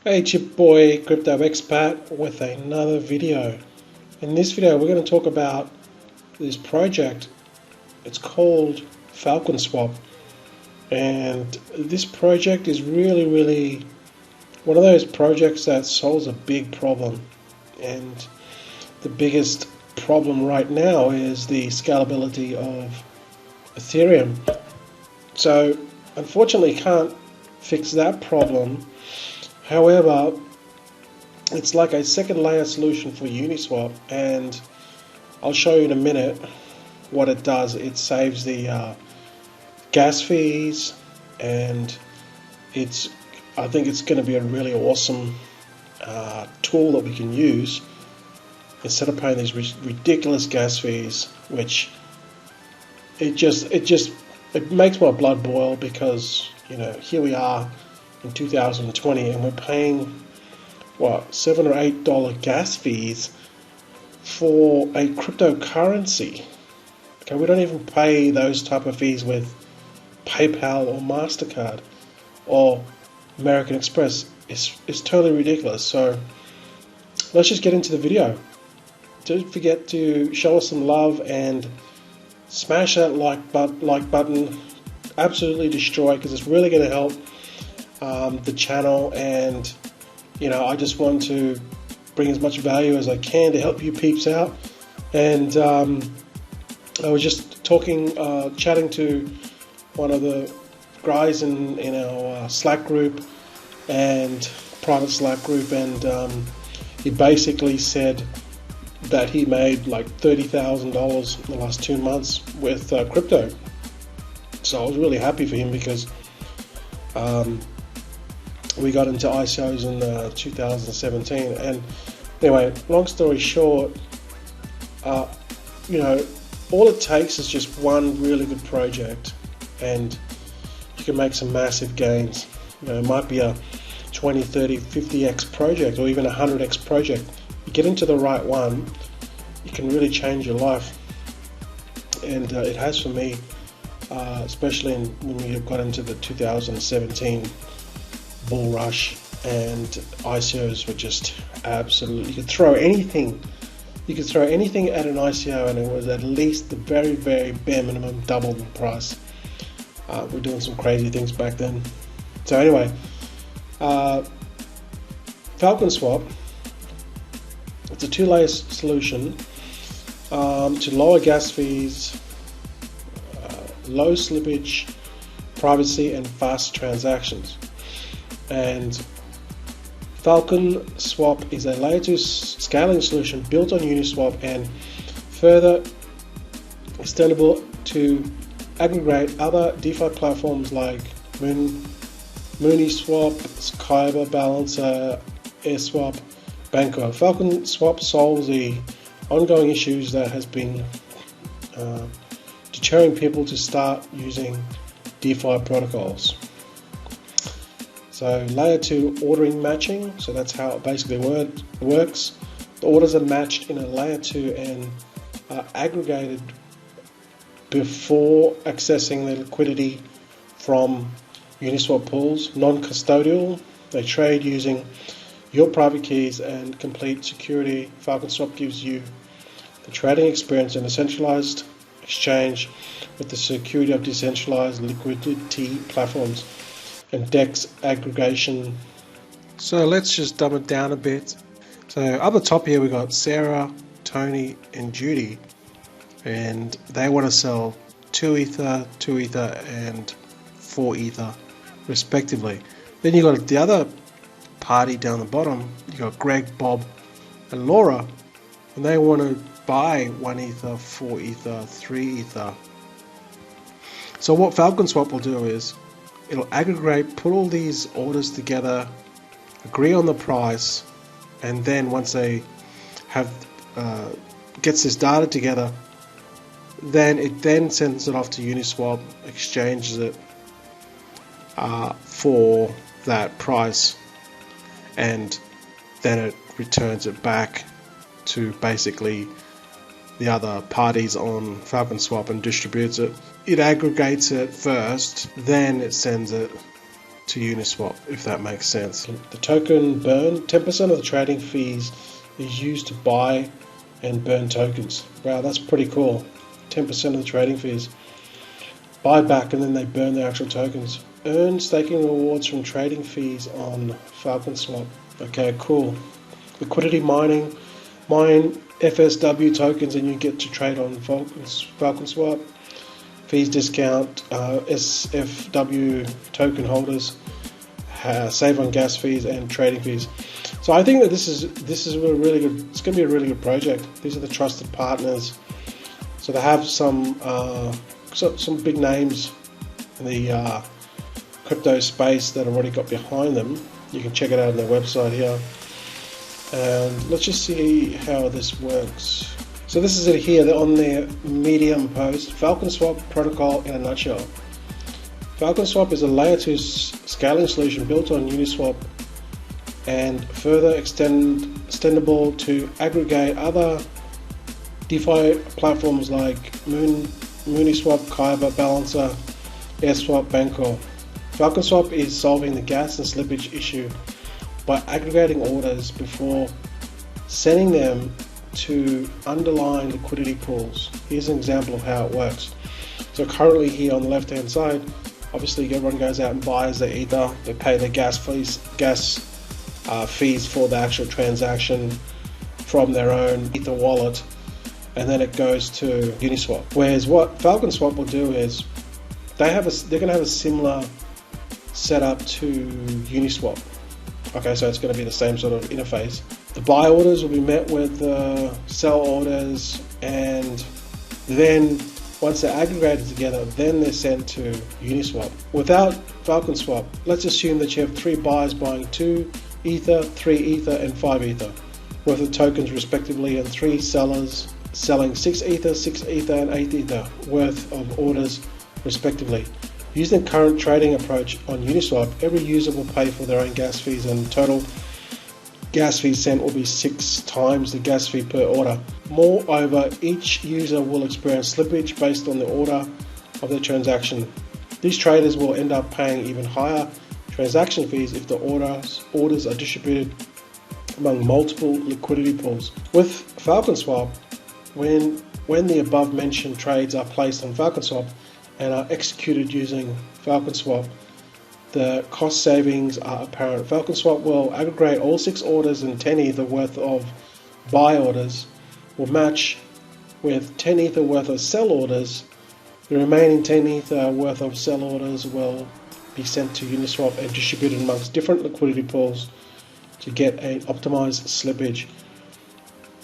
Hey, it's your boy Crypto Expat with another video. In this video, we're going to talk about this project. It's called FalconSwap, and this project is really one of those projects that solves a big problem. And the biggest problem right now is the scalability of Ethereum. So, unfortunately, can't fix that problem. However, it's like a second layer solution for Uniswap, and I'll show you in a minute what it does. It saves the gas fees, and I think it's going to be a really awesome tool that we can use instead of paying these ridiculous gas fees, which it makes my blood boil, because here we are in 2020 and we're paying what, $7 or $8 gas fees for a cryptocurrency. Okay, we don't even pay those type of fees with PayPal or MasterCard or American Express. It's totally ridiculous. So let's just get into the video. Don't forget to show us some love and smash that like button. Absolutely destroy, because it's really going to help the channel, and I just want to bring as much value as I can to help you peeps out. And I was just chatting to one of the guys in our Slack group, and private Slack group, and he basically said that he made like $30,000 in the last 2 months with crypto. So I was really happy for him, because we got into ICOs in 2017. And anyway, long story short, all it takes is just one really good project, and you can make some massive gains. It might be a 20, 30, 50x project, or even a 100x project. You get into the right one, you can really change your life. And it has for me, especially when we got into the 2017 bull rush, and ICOs were just absolutely, you could throw anything at an ICO, and it was at least the very bare minimum double the price. We're doing some crazy things back then. So anyway, FalconSwap, it's a two-layer solution to lower gas fees, low slippage, privacy, and fast transactions. And FalconSwap is a layer 2 scaling solution built on Uniswap and further extendable to aggregate other DeFi platforms like Uniswap, Kyber, Balancer, AirSwap, Banco. FalconSwap solves the ongoing issues that has been deterring people to start using DeFi protocols. So layer 2 ordering matching, so that's how it basically works. The orders are matched in a layer 2 and are aggregated before accessing the liquidity from Uniswap pools. Non-custodial, they trade using your private keys and complete security. FalconSwap gives you the trading experience in a centralized exchange with the security of decentralized liquidity platforms and DEX aggregation. So let's just dumb it down a bit. So up the top here we got Sarah, Tony, and Judy, and they want to sell 2 Ether, 2 Ether, and 4 Ether respectively. Then you got the other party down the bottom. You got Greg, Bob, and Laura, and they want to buy 1 Ether, 4 Ether, 3 Ether. So what FalconSwap will do is it'll aggregate, put all these orders together, agree on the price, and then once they have gets this data together, then it sends it off to Uniswap, exchanges it for that price, and then it returns it back to basically the other parties on FalconSwap and distributes it. It aggregates it first, then it sends it to Uniswap, if that makes sense. The token burn, 10% of the trading fees is used to buy and burn tokens. Wow, that's pretty cool. 10% of the trading fees. Buy back and then they burn the actual tokens. Earn staking rewards from trading fees on FalconSwap. Okay, cool. Liquidity mining. Mine FSW tokens and you get to trade on FalconSwap. Fees discount. SFW token holders save on gas fees and trading fees. So I think that this is a really good. It's going to be a really good project. These are the trusted partners. So they have some big names in the crypto space that already got behind them. You can check it out on their website here. And let's just see how this works. So this is it here on their Medium post. FalconSwap protocol in a nutshell. FalconSwap is a layer 2 scaling solution built on Uniswap and further extendable to aggregate other DeFi platforms like Uniswap, Kyber, Balancer, AirSwap, Bancor. FalconSwap is solving the gas and slippage issue by aggregating orders before sending them to underlying liquidity pools. Here's an example of how it works. So currently here on the left hand side, obviously everyone goes out and buys their Ether, they pay their gas fees for the actual transaction from their own Ether wallet, and then it goes to Uniswap. Whereas what FalconSwap will do is they're going to have a similar setup to Uniswap. Okay, so it's going to be the same sort of interface. The buy orders will be met with sell orders, and then once they're aggregated together, then they're sent to Uniswap. Without FalconSwap, let's assume that you have 3 buyers buying 2 Ether, 3 Ether, and 5 Ether worth of tokens respectively, and 3 sellers selling 6 Ether, 6 Ether, and 8 Ether worth of orders respectively. Using the current trading approach on Uniswap, every user will pay for their own gas fees, and total gas fee sent will be 6 times the gas fee per order. Moreover, each user will experience slippage based on the order of their transaction. These traders will end up paying even higher transaction fees if the orders are distributed among multiple liquidity pools. With FalconSwap, when the above mentioned trades are placed on FalconSwap and are executed using FalconSwap, the cost savings are apparent. FalconSwap will aggregate all 6 orders and 10 Ether worth of buy orders will match with 10 Ether worth of sell orders. The remaining 10 Ether worth of sell orders will be sent to Uniswap and distributed amongst different liquidity pools to get an optimized slippage.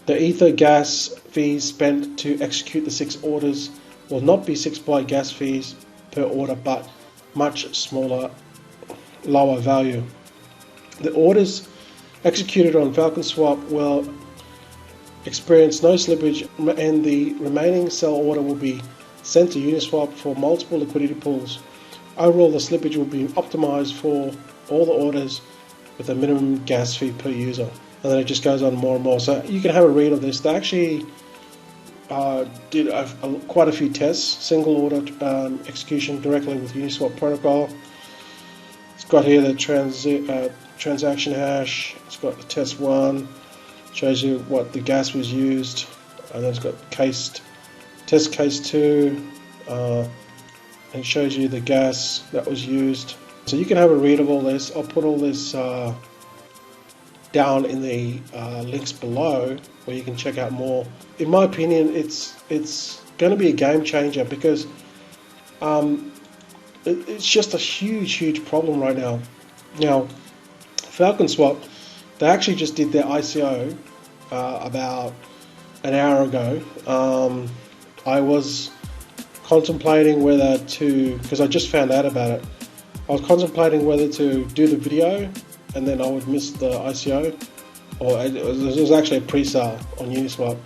The Ether gas fees spent to execute the 6 orders will not be 6 buy gas fees per order, but much smaller, lower value. The orders executed on FalconSwap will experience no slippage, and the remaining sell order will be sent to Uniswap for multiple liquidity pools. Overall, the slippage will be optimized for all the orders with a minimum gas fee per user. And then it just goes on more and more. So you can have a read of this. They actually did quite a few tests, single order execution directly with Uniswap protocol. It's got here the transaction hash. It's got the test 1, shows you what the gas was used, and then it's got test case 2, and it shows you the gas that was used. So you can have a read of all this. I'll put all this down in the links below where you can check out more. In my opinion, it's going to be a game changer because it's just a huge problem right now. Now, FalconSwap, they actually just did their ICO about an hour ago. I was contemplating whether to, because I just found out about it, I was contemplating whether to do the video and then I would miss the ICO, or it was actually a pre-sale on Uniswap,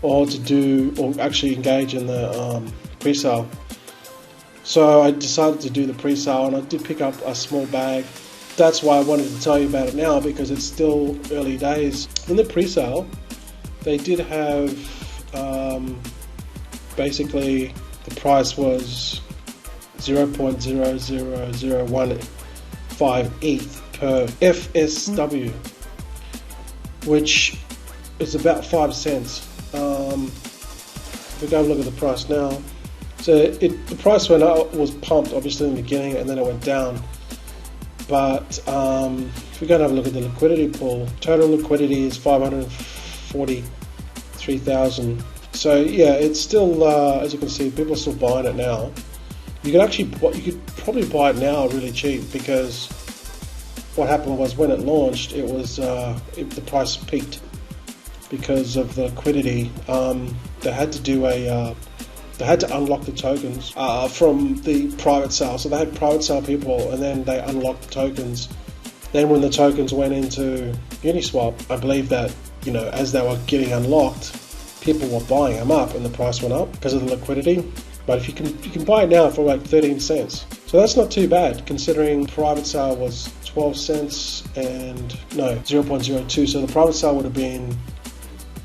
or actually engage in the pre-sale. So I decided to do the pre-sale, and I did pick up a small bag. That's why I wanted to tell you about it now, because it's still early days. In the pre-sale, they did have basically the price was 0.0001 0.5 ETH per FSW, which is about 5 cents. If we go and look at the price now, so the price went up, was pumped obviously in the beginning, and then it went down. But if we go and have a look at the liquidity pool, total liquidity is 543,000. So yeah, it's still, as you can see, people are still buying it now. You could probably buy it now really cheap, because what happened was when it launched, it was the price peaked because of the liquidity. They had to unlock the tokens from the private sale. So they had private sale people, and then they unlocked the tokens. Then when the tokens went into Uniswap, I believe that, you know, as they were getting unlocked, people were buying them up, and the price went up because of the liquidity. But if you can buy it now for like 13 cents. So that's not too bad, considering private sale was 12 cents and no, 0.02. So the private sale would have been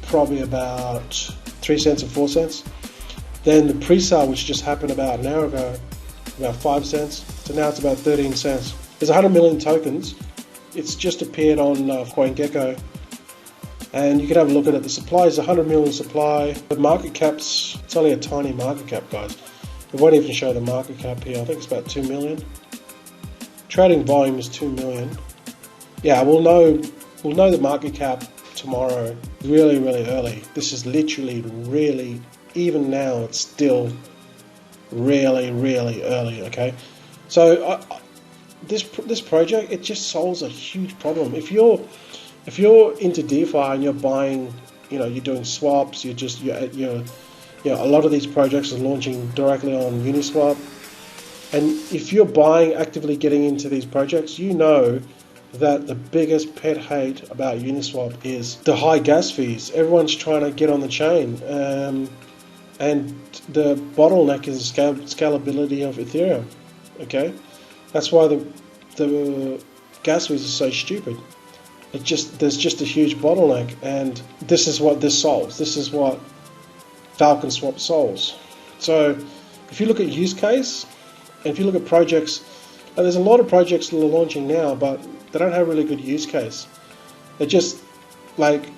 probably about 3 cents or 4 cents. Then the pre-sale, which just happened about an hour ago, about 5 cents. So now it's about 13 cents. There's 100 million tokens. It's just appeared on CoinGecko. And you can have a look at it. The supply is 100 million supply. The market cap's, it's only a tiny market cap, guys. It won't even show the market cap here. I think it's about 2 million. Trading volume is 2 million. Yeah, we'll know the market cap tomorrow, really, really early. This is literally really, even now, it's still really, really early, okay? So this project, it just solves a huge problem. If you're into DeFi and you're buying, you know, you're doing swaps, you're a lot of these projects are launching directly on Uniswap, and if you're buying, actively getting into these projects, you know that the biggest pet hate about Uniswap is the high gas fees. Everyone's trying to get on the chain, and the bottleneck is the scalability of Ethereum. Okay, that's why the gas fees are so stupid. There's just a huge bottleneck, and this is what this solves. This is what FalconSwap solves. So if you look at use case, and if you look at projects, there's a lot of projects that are launching now, but they don't have a really good use case. They're just like,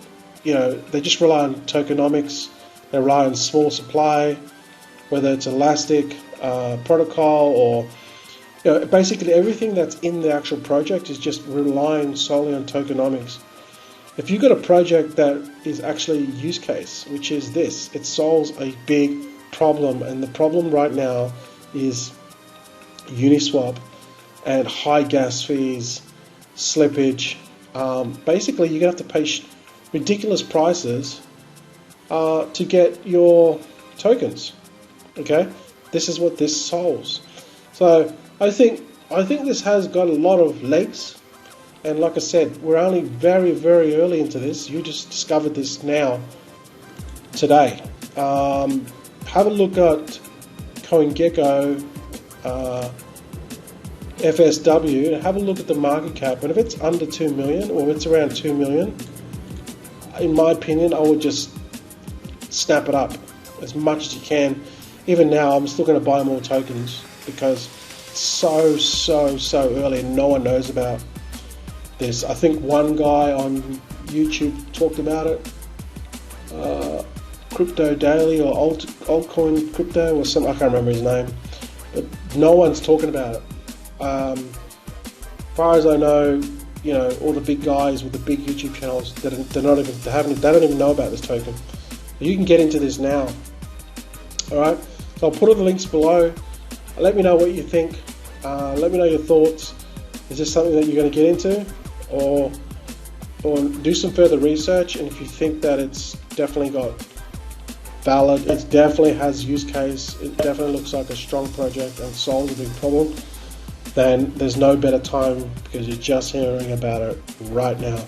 you know, they just rely on tokenomics. They rely on small supply, whether it's Elastic protocol, or, you know, basically everything that's in the actual project is just relying solely on tokenomics. If you've got a project that is actually use case, which is this, it solves a big problem, and the problem right now is Uniswap and high gas fees, slippage. Basically, you're going to have to pay ridiculous prices to get your tokens. Okay, this is what this solves. So I think this has got a lot of legs, and like I said, we're only very, very early into this. You just discovered this now, today. Have a look at CoinGecko FSW, and have a look at the market cap, and if it's under 2 million, or if it's around 2 million, in my opinion, I would just snap it up as much as you can. Even now, I'm still going to buy more tokens, because it's so early and no one knows about this. I think one guy on YouTube talked about it, Crypto Daily or Altcoin Crypto or something, I can't remember his name, but no one's talking about it. As far as I know, you know, all the big guys with the big YouTube channels, they don't even know about this token. You can get into this now. All right, so I'll put all the links below. Let me know what you think. Let me know your thoughts. Is this something that you're going to get into, or do some further research? And if you think that it's definitely got valid, it definitely has use case, it definitely looks like a strong project and solves a big problem, then there's no better time, because you're just hearing about it right now.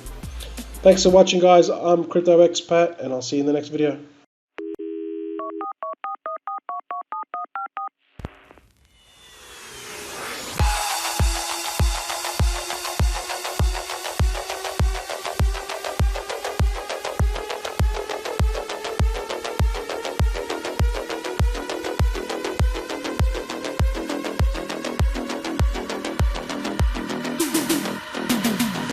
Thanks for watching, guys. I'm Crypto Expat, and I'll see you in the next video.